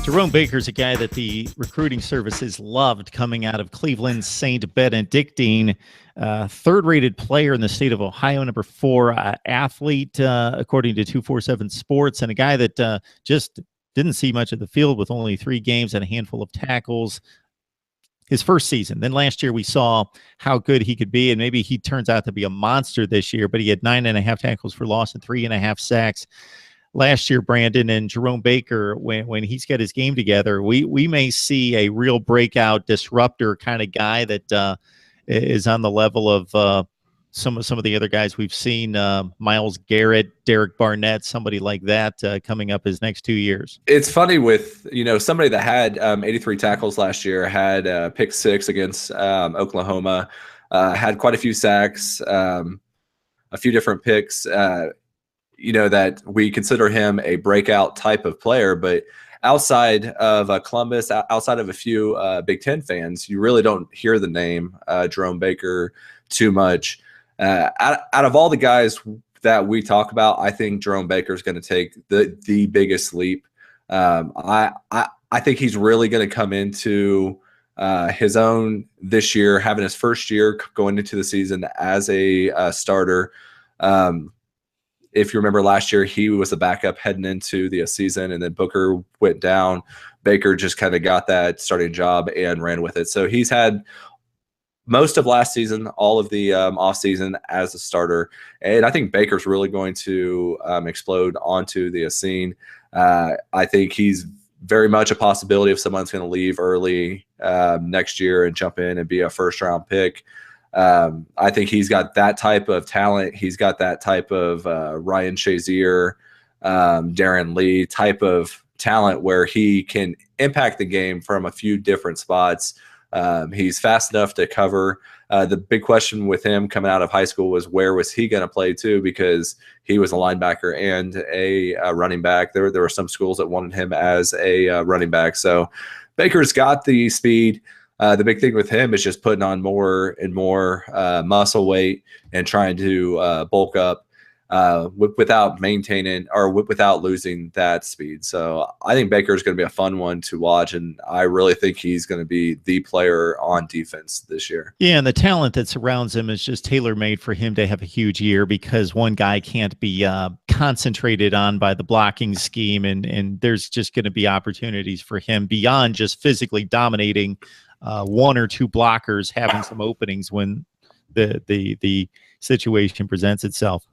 Jerome Baker's a guy that the recruiting services loved coming out of Cleveland St. Benedictine. Third-rated player in the state of Ohio, number 4 athlete, according to 247 Sports, and a guy that just didn't see much of the field with only 3 games and a handful of tackles his first season. Then last year we saw how good he could be, and maybe he turns out to be a monster this year, but he had 9.5 tackles for loss and 3.5 sacks last year, Brandon. And Jerome Baker, when he's got his game together, we may see a real breakout disruptor kind of guy that is on the level of some of the other guys we've seen, Myles Garrett, Derek Barnett, somebody like that coming up his next 2 years. It's funny with, somebody that had 83 tackles last year, had pick 6 against Oklahoma, had quite a few sacks, a few different picks, that we consider him a breakout type of player. But outside of Columbus, outside of a few Big Ten fans, you really don't hear the name Jerome Baker too much. Out of all the guys that we talk about, I think Jerome Baker is going to take the biggest leap. I think he's really going to come into his own this year, having his first year going into the season as a starter. If you remember last year, he was the backup heading into the season, and then Booker went down. Baker just kind of got that starting job and ran with it. So he's had most of last season, all of the offseason as a starter. And I think Baker's really going to explode onto the scene. I think he's very much a possibility if someone's going to leave early next year and jump in and be a first-round pick. I think he's got that type of talent. He's got that type of Ryan Shazier, Darren Lee type of talent where he can impact the game from a few different spots. He's fast enough to cover. The big question with him coming out of high school was where was he going to play too, because he was a linebacker and a running back. There were some schools that wanted him as a running back. So Baker's got the speed. The big thing with him is just putting on more and more muscle weight and trying to bulk up without maintaining or without losing that speed. So I think Baker is going to be a fun one to watch, and I really think he's going to be the player on defense this year. Yeah, and the talent that surrounds him is just tailor-made for him to have a huge year, because one guy can't be concentrated on by the blocking scheme, and there's just going to be opportunities for him beyond just physically dominating one or two blockers, having some openings when the situation presents itself.